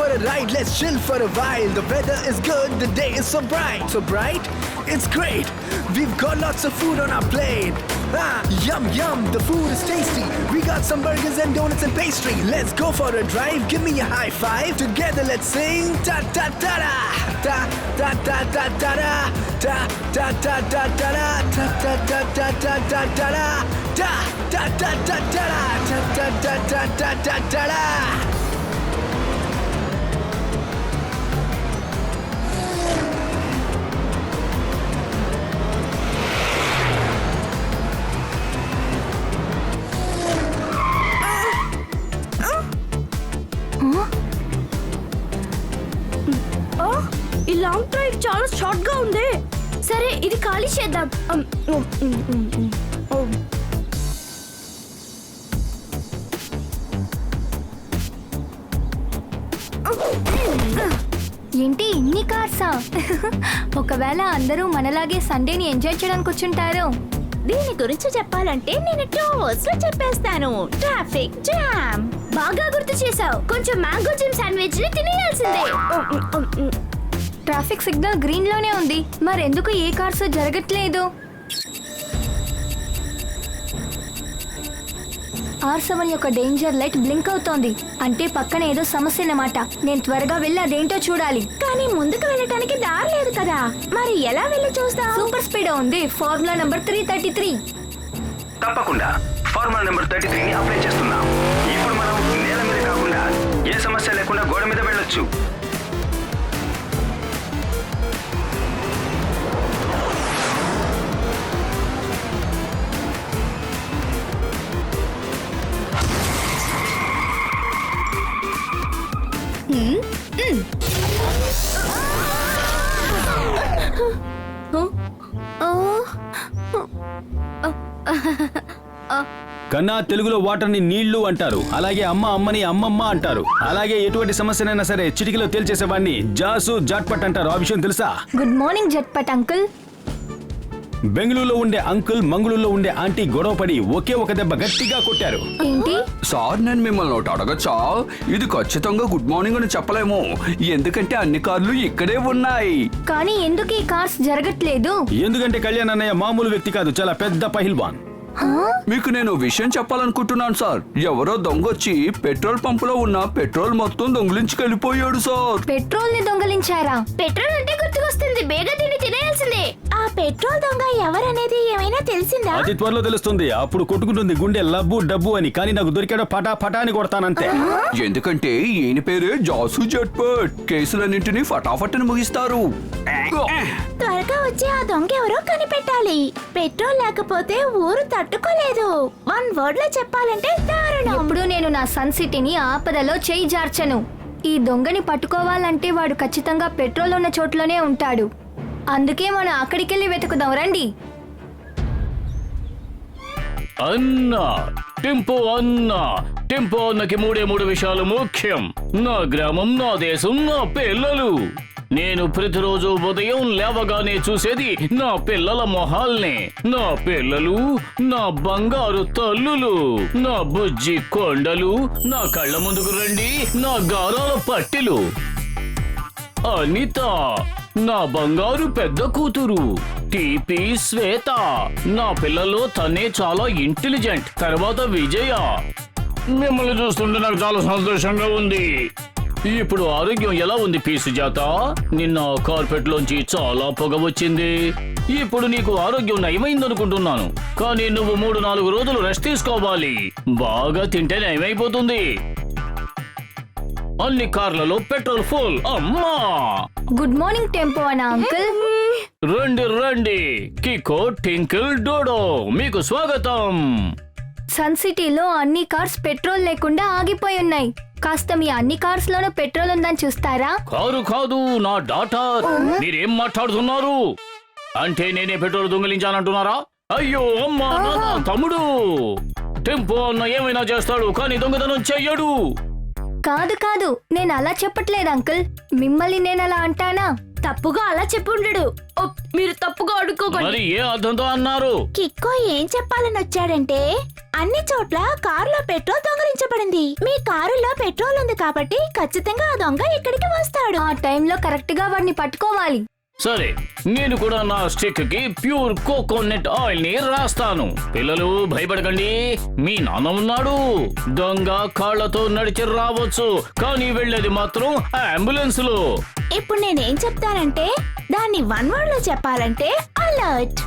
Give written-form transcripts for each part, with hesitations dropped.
for a ride, let's chill for a while. The weather is good, the day is so bright. So bright, it's great. We've got lots of food on our plate. Yum yum, the food is tasty. We got some burgers and donuts and pastry. Let's go for a drive, give me a high five. Together let's sing ta ta ta da. Ta ta ta ta ta da. Ta ta ta ta ta da. Ta ta ta ta ta ta ta da. Ta ta ta ta ta da. Ta ta ta ta ta ta ta da. ఈ long drive చాలా short గా ఉంది. సరే ఇది ఖాళీ చేద్దాం. ఏంటి ఇన్ని కార్సా? ఒకవేళ అందరూ మనలాగే సండేని ఎంజాయ్ చేయడానికి వచ్చుంటారు. దీని గురించి చెప్పాలంటే నేను 2 అవర్స్ లో చెప్పేస్తాను. Traffic jam. బాగా గుర్తు చేసావు. కొంచెం మ్యాంగో జిమ్ శాండ్విచ్ ని తినేయాల్సిందే. ట్రాఫిక్ సిగ్నల్ గ్రీన్ లోనే ఉంది, మరెందుకు ఏ కార్స్ జరగట్లేదు? R7 యొక్క డేంజర్ లైట్ బ్లింక్ అవుతోంది, అంటే పక్కన ఏదో సమస్య అన్నమాట. నేను త్వరగా వెళ్ళి అదేంటో చూడాలి. కానీ ముందుకు వెళ్ళటానికి దారి లేదు కదా, మరి ఎలా వెళ్ళి చూస్తాం? సూపర్ స్పీడ్ ఉంది. Formula number 333. తప్పకుండా ఫార్ములా నెంబర్ 33 ని అప్లై చేస్తున్నాం. ఇప్పుడు మనం నేల మీద కాకుండా ఏ సమస్య లేకుండా గోడ మీద వెళ్ళొచ్చు. కన్నా తెలుగులో వాటర్ ని నీళ్లు అంటారు, అలాగే అమ్మ అమ్మని అమ్మమ్మ అంటారు, అలాగే ఎటువంటి సమస్యనైనా సరే చిటికలో తేల్చేసేవాడిని జాసు జాట్పట్ అంటారు. ఆ విషయం తెలుసా? గుడ్ మార్నింగ్ జట్పట్ అంకుల్. బెంగళూరులో ఉండే అంకుల్ మంగళూరులో ఉండే ఆంటీ గొడవపడి ఒకే ఒక దెబ్బ గట్టిగా కొట్టారు. ఏంటి సార్, నేను మిమ్మల్ని ఒకటి అడగచ్చా? ఇది ఖచ్చితంగా గుడ్ మార్నింగ్ అని చెప్పలేము, ఎందుకంటే అన్ని కార్లు ఇక్కడే ఉన్నాయి. కానీ ఎందుకు ఈ కార్స్ జరగట్లేదు? ఎందుకంటే కళ్యాణ్ అన్నయ్య మామూలు వ్యక్తి కాదు, చాలా పెద్ద పహిల్వాన్. మీకు నేను విషయం చెప్పాలనుకుంటున్నాను సార్. ఎవరో దొంగొచ్చి పెట్రోల్ పంపులో ఉన్న పెట్రోల్ మొత్తం దొంగిలించుకెళ్ళిపోయాడు సార్. పెట్రోల్ ని దొంగలించారా? పెట్రోల్ అంటే గుర్తుకొస్తుంది, బేగా దీన్ని తినేయాల్సిందే. ఆ పెట్రోల్ దొంగ ఎవరనేది ఏమైనా తెలిసిందా? అతి త్వరలో తెలుస్తుంది. అప్పుడు కొట్టుకుంటుంది గుండె లబ్బు డబ్బు అని. కానీ నాకు దొరికాడో పటా పటా అని కొడతానంతే. ఎందుకంటే ఈయన పేరే జాసు జట్పట్. కేసులన్నింటినీ ఫటాఫట్ ముగిస్తారు. త్వరగా వచ్చి ఆ దొంగ ఎవరో కనిపెట్టాలి. పెట్రోల్ లేకపోతే ఊరు తట్టుకోలేదు. 1 వర్డ్ లో చెప్పాలంటే దారుణం. ఇప్పుడు నేను నా సన్ సిటీని ఆపదలో చేయి జార్చను. ఈ దొంగని పట్టుకోవాలంటే వాడు ఖచ్చితంగా పెట్రోల్ ఉన్న చోట్లోనే ఉంటాడు. అందుకే మనం అక్కడికెళ్ళి వెతుకుదాం రండి. అన్నా టెంపో అన్నా, టెంపో అన్నకి 3 విషయాలు ముఖ్యం. నా గ్రామం, నా దేశం, నా పిల్లలు. నేను ప్రతిరోజు ఉదయం లేవగానే చూసేది నా పిల్లల మొహాల్నే. నా పిల్లలు నా బంగారు తల్లులు, నా బుజ్జి కొండలు. నా కళ్ళ ముందుకు రండి, నా గారాల పట్టిలు. అనిత నా బంగారు పెద్ద కూతురు. టీపీ శ్వేత నా పిల్లల్లో తనే చాలా ఇంటెలిజెంట్. తర్వాత విజయ. మిమ్మల్ని చూస్తుంటే నాకు చాలా సంతోషంగా ఉంది. ఇప్పుడు ఆరోగ్యం ఎలా ఉంది పీసు జాత? నిన్న కార్పెట్ లోంచి చాలా పొగ వచ్చింది. ఇప్పుడు నీకు ఆరోగ్యం నయమైందనుకుంటున్నాను, కానీ నువ్వు 3-4 రోజులు రెస్ట్ తీసుకోవాలి. బాగా తింటే నయమైపోతుంది. అన్ని కార్లలో పెట్రోల్ ఫుల్. అమ్మా గుడ్ మార్నింగ్ టెంపో అన్న అంకుల్. రండి రండి, కికో టింకిల్ డోడో, మీకు స్వాగతం. సన్ సిటీలో అన్ని కార్స్ పెట్రోల్ లేకుండా ఆగిపోయి ఉన్నాయి. కాస్త మీ అన్ని కార్స్ లోనూ పెట్రోల్ ఉందని చూస్తారా? కారు కాదు, నా డాటర్. మీరేం మాట్లాడుతున్నారు? అంటే నేనే పెట్రోల్ దొంగిలించానంటున్నారా? అయ్యో అమ్మా, నా తమ్ముడు. టెంపో అన్న ఏమైనా చేస్తాడు, కానీ దొంగతనం చెయ్యడు. కాదు కాదు, నేను అలా చెప్పట్లేదు అంకుల్. మిమ్మల్ని నేను అలా అంటానా? తప్పుగా అలా చెప్పుండడు. ఓ మీరు తప్పుగా అడుక్కోకండి. మరి ఏ అర్థంతో అన్నారు? కిక్కో ఏం చెప్పాలని వచ్చాడంటే అన్ని చోట్ల కారులో పెట్రోల్ దొంగలించబడింది. మీ కారులో పెట్రోల్ ఉంది కాబట్టి ఖచ్చితంగా ఆ దొంగ ఇక్కడికి వస్తాడు. ఆ టైంలో కరెక్ట్ గా వాడిని పట్టుకోవాలి. సరే, నేను కూడా నా స్టిక్ కి ప్యూర్ కోకోనట్ ఆయిల్ ని రాస్తాను. పిల్లలు భయపడకండి, మీ నాన్న ఉన్నాడు. దొంగ కాళ్లతో నడిచి రావచ్చు, కానీ వెళ్ళేది మాత్రం అంబులెన్స్ లో. ఇప్పుడు నేనేం చెప్తానంటే దాన్ని 1 వర్డ్ లో చెప్పాలంటే అలర్ట్.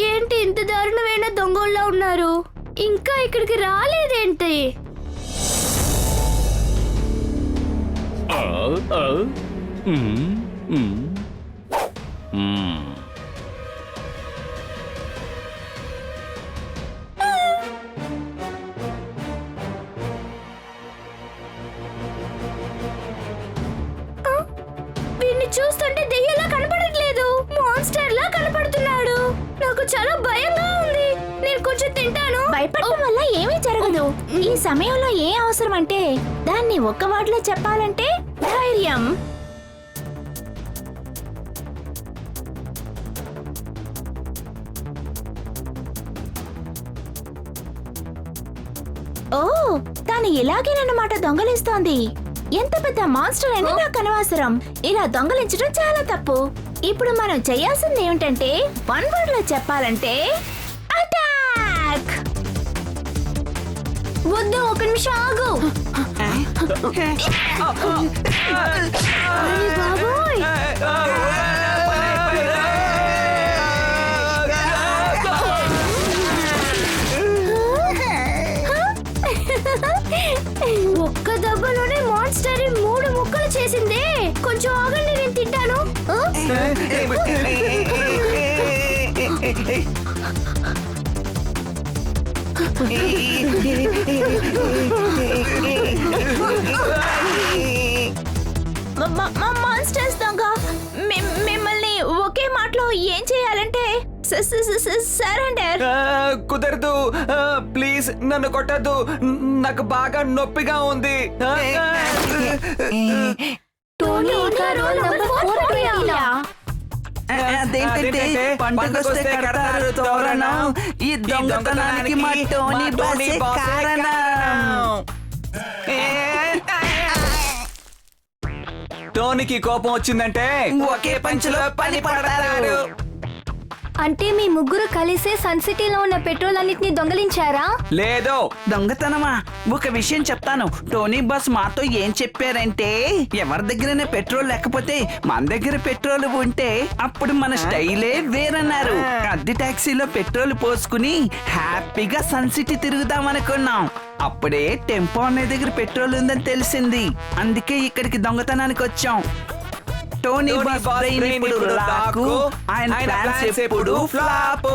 ఏంటి ఇంత దారుణమైన దొంగల్లా ఉన్నారు? ఇంకా ఇక్కడికి రాలేదేంటి? వీడిని చూస్తుంటే దెయ్యంలా కనపడట్లేదు, మాన్స్టర్ లా కనపడుతున్నాడు. నాకు చాలా భయంగా ఉంది. నేను కొంచెం తింటాను. భయపడటం వల్ల ఏమీ జరగదు. ఈ సమయంలో ఏం అవసరం అంటే దాన్ని ఒక్క వాటిలో చెప్పాలంటే ధైర్యం. ఓ, తాను ఇలాగేనన్నమాట దొంగలిస్తోంది. ఎంత పెద్ద మాన్స్టర్ అని నాకు అనవసరం. ఇలా దొంగలించడం చాలా తప్పు. ఇప్పుడు మనం చేయాల్సింది ఏమిటంటే 1 వర్డ్ లో చెప్పాలంటే అటాక్. వద్దు, ఒక నిమిషం ఆగు. అరే బాబోయ్! ఒక్క దెబ్బలోనే మాన్స్టర్ 3 ముక్కలు చేసిందే. కొంచెం ఆగండి, నేను తింటాను. మాన్స్టర్స్ దొంగ మిమ్మల్ని ఒకే మాటలో ఏం చేయాలంటే సరెండర్. కుదరదు, ప్లీజ్ నన్ను కొట్టద్దు, నాకు బాగా నొప్పిగా ఉంది. టోనీ ఇంకా రోల్ నంబర్ 420 లా. అదేంటంటే పండుగొస్తే కడతారు తోరణం, ఈ దొంగతనానికి మా టోనీ బాసే కారణం. టోనీకి కోపం వచ్చిందంటే ఒకే పంచులో పని పడతారు. అంటే మీ ముగ్గురు కలిసే సన్ సిటీలో ఉన్న పెట్రోల్ అన్నిటిని దొంగలించారా? లేదు. దొంగతనమా? ఒక విషయం చెప్తాను. టోనీ బాస్ మాతో ఏం చెప్పారంటే ఎవరి దగ్గరైనా పెట్రోల్ లేకపోతే మన దగ్గర పెట్రోల్ ఉంటే అప్పుడు మన స్టైలే వేరన్నారు. అద్దె టాక్సీలో పెట్రోల్ పోసుకుని హ్యాపీగా సన్ సిటీ తిరుగుదాం అనుకున్నాం. అప్పుడే టెంపో అనే దగ్గర పెట్రోల్ ఉందని తెలిసింది. అందుకే ఇక్కడికి దొంగతనానికి వచ్చాం. టోనీ బాస్ బ్రెయిన్ ఇప్పుడు లాకు, ఆయన ప్లాన్స్ ఎప్పుడు ఫ్లాప్.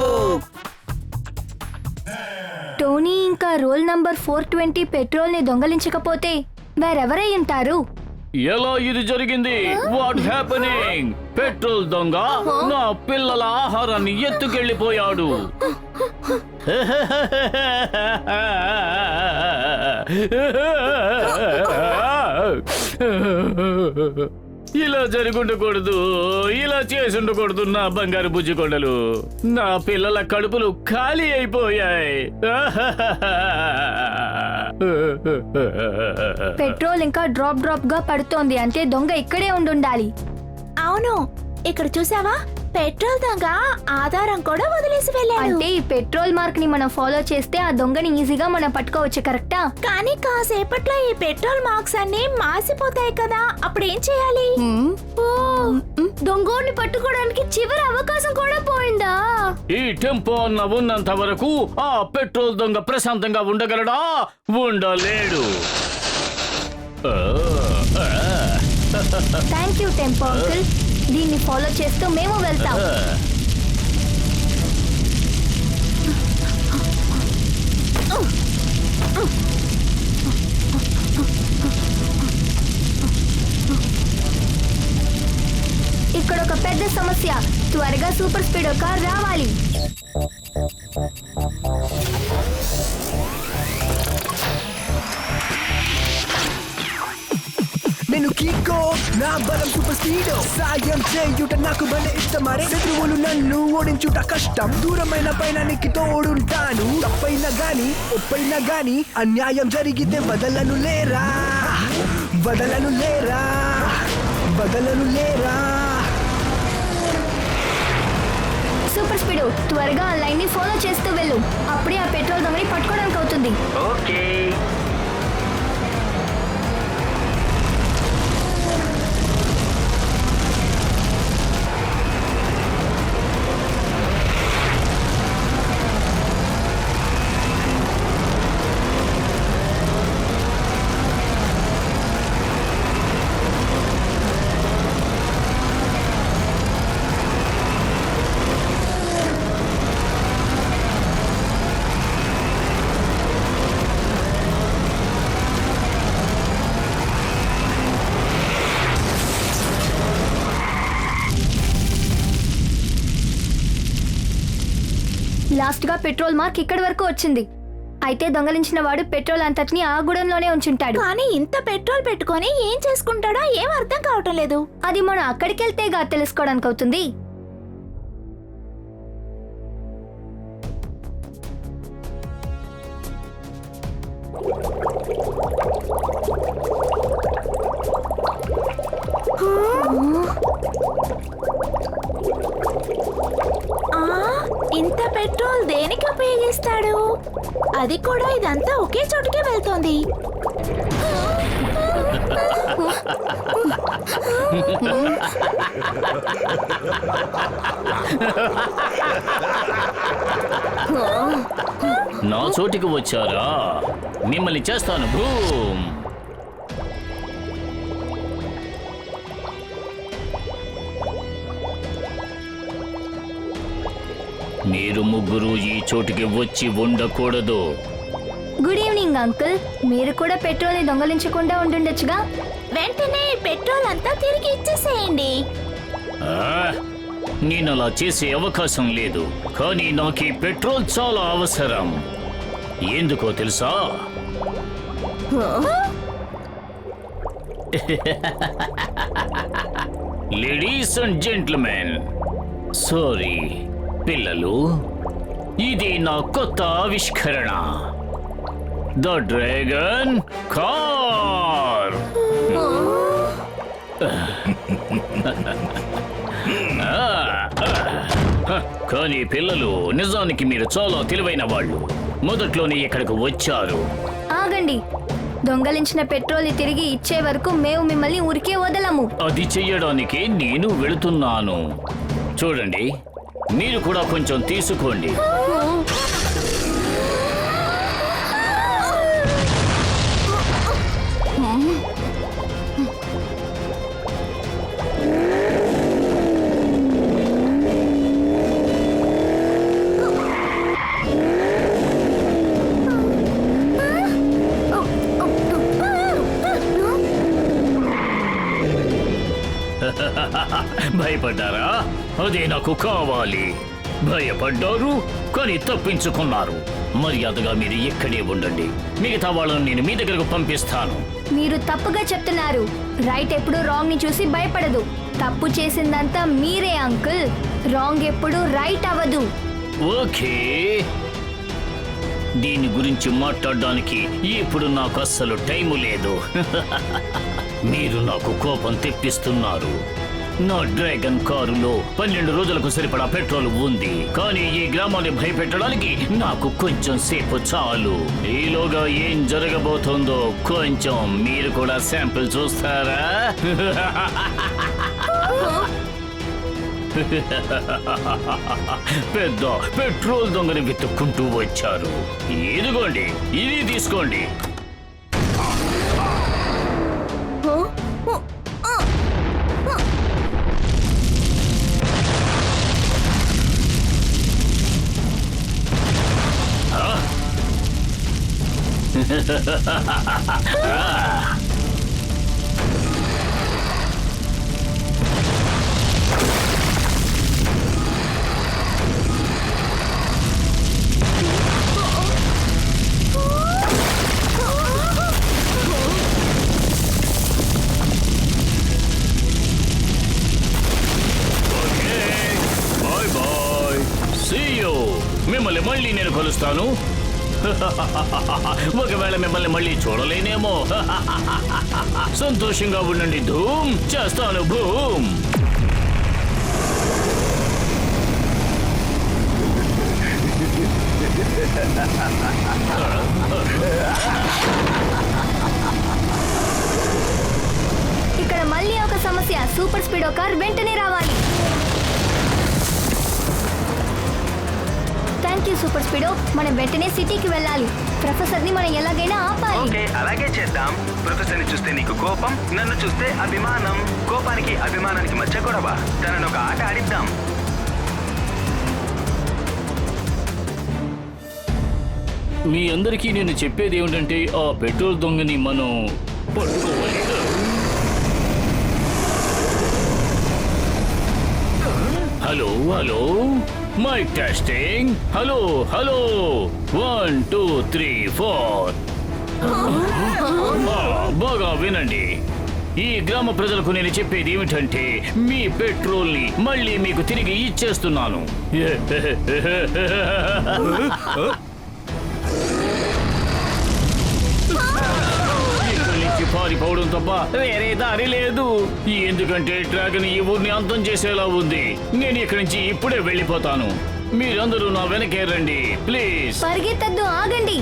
టోనీ ఇంకా రోల్ నంబర్ 420 పెట్రోల్ ని దొంగలించకపోతే వేరెవరై ఉంటారు? ఎలా ఇది జరిగింది? What happening? పెట్రోల్ దొంగ నా పిల్లల ఆహారాన్ని ఎత్తుకెళ్ళిపోయాడు. ఇలా జరుగుండకూడదు, ఇలా చేసుండకూడదు నా బంగారు బుజ్జికొండలు. నా పిల్లల కడుపులు ఖాళీ అయిపోయాయి. పెట్రోల్ ఇంకా డ్రాప్ గా పడుతోంది, అంటే దొంగ ఇక్కడే ఉండాలి. అవును, ఇక్కడ చూసావా, పెట్రోల్ దొంగ ఆధారం కూడా వదిలేసి వెళ్ళాడు. అంటే ఈ పెట్రోల్ మార్క్ ని మనం ఫాలో చేస్తే ఆ దొంగని ఈజీగా మనం పట్టుకోవచ్చు, కరెక్టా? కానీ కాసేపట్లో ఈ పెట్రోల్ మార్క్స్ అన్ని మాసిపోతాయి కదా, అప్పుడు ఏం చేయాలి? ఓ, దొంగోడిని పట్టుకోవడానికి చివరి అవకాశం కూడా పోయిందా? ఈ టెంపో అన్న ఉన్నంత వరకు ఆ పెట్రోల్ దొంగ ప్రశాంతంగా ఉండగలడా? ఉండలేడు. Thank you tempo uncle. దీన్ని ఫాలో చేస్తూ మేము వెళ్తాం. సమస్య. త్వరగా సూపర్ స్పీడో కార్ రావాలి. నేను కీకో, నా బలం సూపర్ స్పీడ్. సాయం చేయుట నాకు భలే ఇష్టమరే. శత్రువులు నన్ను ఓడించుట కష్టం. దూరమైన పైనానికి తోడుంటాను. తప్పైనా గాని ఒప్పైనా గాని అన్యాయం జరిగితే వదలను లేరా, వదలను లేరా, వదలను లేరా. సూపర్ స్పీడో త్వరగా ఆ లైన్ ని ఫాలో చేస్తూ వెళ్ళు. అప్పుడే ఆ పెట్రోల్ దొంగని పట్టుకోవడానికి అవుతుంది. ఓకే. లాస్ట్ గా పెట్రోల్ మార్క్ ఇక్కడి వరకు వచ్చింది. అయితే దొంగలించిన వాడు పెట్రోల్ అంతటిని ఆ గూడెంలోనే ఉంచుంటాడు. కానీ ఇంత పెట్రోల్ పెట్టుకొని ఏం చేసుకుంటాడో ఏం అర్థం కావటం లేదు. అది మనం అక్కడికి వెళ్తేగా తెలుసుకోవడానికి అవుతుంది. ఇంత పెట్రోల్ దేనికి ఉపయోగిస్తాడు? అది కూడా ఇదంతా ఒకే చోటుకే వెళ్తోంది. నా చోటికి వచ్చారా? మిమ్మల్ని చేస్తాను. భూమ్. మీరు ముగ్గురు ఈ చోటికి వచ్చి ఉండకూడదు. Good evening uncle. మీరు కూడా పెట్రోల్ ని దొంగలించకుండా ఉండుండొచ్చుగా. వెంటనే పెట్రోల్ అంతా తిరిగి ఇచ్చేసేయండి. నేను అలా చేసే అవకాశం లేదు. కానీ నాకు ఈ పెట్రోల్ చాలా అవసరం. ఎందుకో తెలుసా? లేడీస్ అండ్ జెంట్మెన్, సారీ పిల్లలు, ఇది నా కొత్త ఆవిష్కరణ, ద డ్రాగన్ కార్. కానీ పిల్లలు, నిజానికి మీరు చాలా తెలివైన వాళ్ళు. మొదట్లోనే ఇక్కడికి వచ్చారు. ఆగండి. దొంగలించిన పెట్రోల్ ని తిరిగి ఇచ్చే వరకు మేము మిమ్మల్ని ఊరికే వదలము. అది చెయ్యడానికి నేను వెళుతున్నాను. చూడండి, మీరు కూడా కొంచెం తీసుకోండి. భయపడ్డారా? అదే నాకు కావాలి. భయపడ్డారు కానీ తప్పించుకున్నారు. మర్యాదగా మీరు ఇక్కడే ఉండండి. మిగతా వాళ్ళని నేను మీ దగ్గరకు పంపిస్తాను. మీరు తప్పుగా చెప్తున్నారు. రైట్ ఎప్పుడు రాంగ్ ని చూసి భయపడదు. తప్పు చేసిందంతా మీరే అంకుల్. రాంగ్ ఎప్పుడు రైట్ అవ్వదు. ఓకే, దీని గురించి మాట్లాడడానికి ఇప్పుడు నాకు అస్సలు టైము లేదు. మీరు నాకు కోపం తెప్పిస్తున్నారు. నా డ్రాగన్ కారులో 12 రోజులకు సరిపడా పెట్రోల్ ఉంది. కానీ ఈ గ్రామాన్ని భయపెట్టడానికి నాకు కొంచెం సేపు చాలు. ఈలోగా ఏం జరగబోతుందో కొంచెం మీరు కూడా శాంపిల్ చూస్తారా? పెద్ద పెట్రోల్ దొంగని వెతుక్కుంటూ వచ్చారు. ఇదిగోండి, ఇది తీసుకోండి. మిమ్మల్ని మళ్ళీ నేను కలుస్తాను. ఒకవేళ మిమ్మల్ని మళ్ళీ చూడలేనేమో. సంతోషంగా ఉండండి ధూమ్. చేస్తాను భూమ్. ఇక్కడ మళ్ళీ ఒక సమస్య. సూపర్ స్పీడో కార్ వెంటనే రావాలి. Thank you super speedo. మనం వెంటనే సిటీకి వెళ్ళాలి. ప్రొఫెసర్ ని మనం ఎలాగైనా ఆపాలి. ఓకే, అలాగే చేద్దాం. ప్రొఫెసర్ ని చూస్తే నీకు కోపం, నన్ను చూస్తే అభిమానం. కోపానికి అభిమానానికి మధ్య గొడవ. తనను ఒక ఆట ఆడిద్దాం. మీ అందరికీ నేను చెప్పేది ఏమిటంటే ఆ పెట్రోల్ దొంగని మనం పట్టుకోవాలి. Hello hello, mike testing. Hello hello, 1 2 3 4. బాగా వినండి. ఈ గ్రామ ప్రజలకు నేను చెప్పేది ఏమిటంటే మీ పెట్రోల్ ని మళ్ళీ మీకు తిరిగి ఇచ్చేస్తున్నాను. ఇక్కడి నుంచి పారిపోవడం తప్ప వేరే దారి లేదు. ఎందుకంటే డ్రాగన్ ఈ ఊరిని అంతం చేసేలా ఉంది. నేను ఇక్కడి నుంచి ఇప్పుడే వెళ్ళిపోతాను. మీరందరూ నా వెనకే రండి ప్లీజ్. పరిగెత్తద్దు, ఆగండి.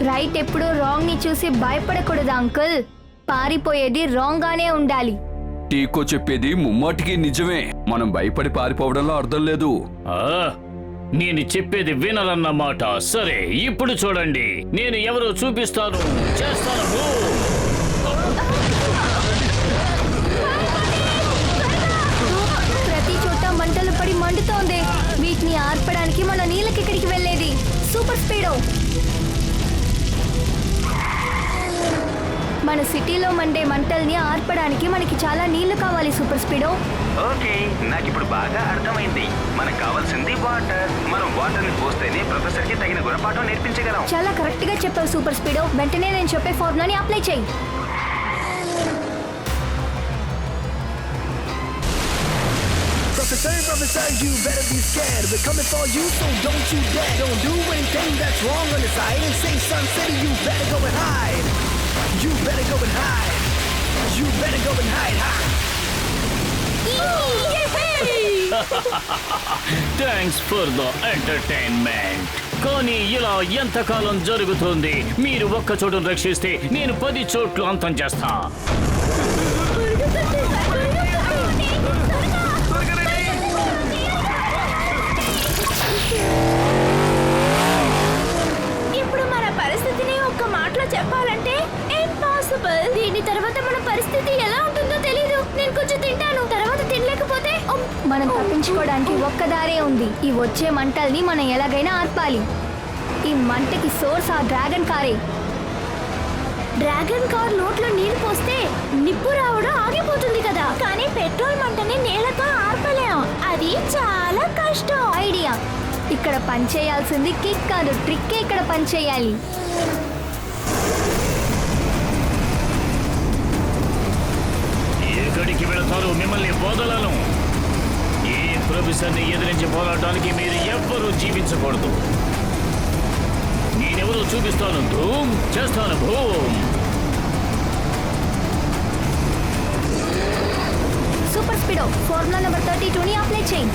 రైట్ ఎప్పుడు రాంగ్ ని చూసి భయపడకూడదు అంకుల్. పారిపోయేది రాంగ్ గానే ఉండాలి. టీకో చెప్పేది ముమ్మాటికి నిజమే. మనం భయపడి పారిపోవడంలో అర్థం లేదు. నేను చెప్పేది వినరన్నమాట. సరే, ఇప్పుడు చూడండి, నేను ఎవరో చూపిస్తాను. చేస్తాను. ప్రతి చోట మంటలు పడి మండుతోంది. వీటిని ఆర్పడానికి మన నీళ్ళకెక్కడికి వెళ్ళేది. సూపర్ స్పీడో, మన సిటీలో మండే మంటల్ని ఆర్పడానికి మనకి చాలా నీళ్లు కావాలి సూపర్ స్పీడో. ఓకే, నాకు ఇప్పుడు బాగా అర్థమైంది. మనకు కావాల్సింది వాటర్. మనం వాటర్ ని పోస్తేనే ప్రొఫెసర్ కి తగిన గుణపాఠం నేర్పించగలం. చాలా కరెక్ట్ గా చెప్పావు సూపర్ స్పీడో. వెంటనే నేను చెప్పే ఫార్ములాని అప్లై చేయి. Professor, you better be scared. We're coming for you, so don't you dare. Don't do anything that's wrong on this side. And say, Sun City, you better go and hide. You better go and hide. You better go and hide. Ha! Thanks for the entertainment. కానీ ఇలా ఎంతకాలం జరుగుతుంది? మీరు ఒక్క చోటును రక్షిస్తే నేను 10 చోట్లు అంతం చేస్తా. ఇప్పుడు మన పరిస్థితిని ఒక్క మాటలో చెప్పాలంటే ఇంపాసిబుల్. దీని తర్వాత మన పరిస్థితి ఎలా ఉంటుందో తెలీదు. నేను కొంచెం తింటాను, తర్వాత తినలేకపోతే మనం తప్పించుకోవడానికి ఒక్క దారే ఉంది. ఈ వచ్చే మంటల్ని మనం ఎలాగైనా ఆర్పాలి. ఈ మంటకి సోర్స్ ఆ డ్రాగన్ కారే. డ్రాగన్ కార్ నోట్లో నీళ్లు పోస్తే నిప్పు రావడం ఆగిపోతుంది కదా. కానీ పెట్రోల్ మంటని నీళ్లతో ఆర్పలేం. అది చాలా కష్టం. ఐడియా. ఇక్కడ పనిచేయాల్సింది కిక్ కాదు, ట్రిక్కే ఇక్కడ పనిచేయాలి. ఎక్కడికి వెళతారు? మిమ్మల్ని వదలను. ఈ ప్రొఫెసర్ని ఎదిరించి పోరాటానికి మీరు ఎవ్వరూ జీవించకూడదు. నేనెవరో చూపిస్తాను. ధూమ్ చేస్తాను. Boom. Super speedo, formula number 32ని అప్లై చేయి.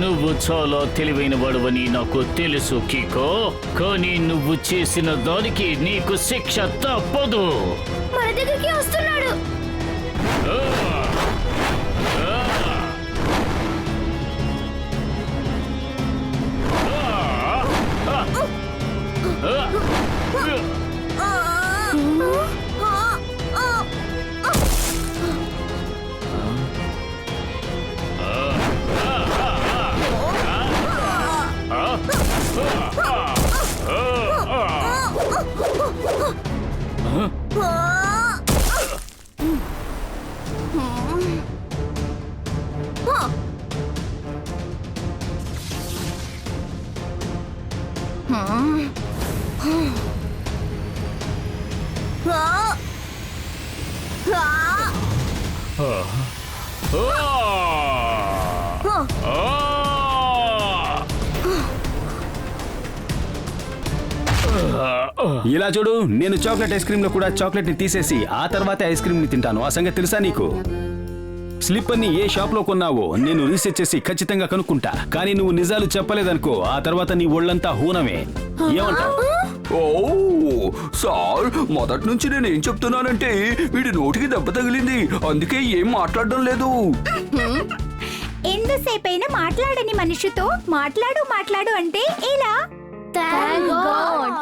నువ్వు చాలా తెలివైన వాడువని నాకు తెలుసు కికో. కానీ నువ్వు చేసిన దానికి నీకు శిక్ష తప్పదు. మన దగ్గరికి వస్తున్నాడు. ఇలా చూడు, నేను చాక్లెట్ ఐస్ క్రీమ్ లో కూడా చాక్లెట్ ని తీసేసి ఆ తర్వాతే ఐస్ క్రీమ్ ని తింటాను. ఆ సంగతి తెలుసా నీకు? స్లిప్పర్ ని ఏ షాప్ లో కొన్నావో నేను రీసెర్చ్ చేసి ఖచ్చితంగా కనుక్కుంటా. కానీ నువ్వు నిజాలు చెప్పలేదనుకో, ఆ తర్వాత నీ ఒళ్ళంతా హూనమే. ఏమంటావు? ఓ సార్, మొదటి నుంచి నేను ఏం చెప్తున్నానంటే వీడి నోటికి దెబ్బ తగిలింది, అందుకే ఏం మాట్లాడడం లేదు. ఎంతసేపైనా మాట్లాడని మనిషితో మాట్లాడు మాట్లాడు అంటే ఇలా. Thank God.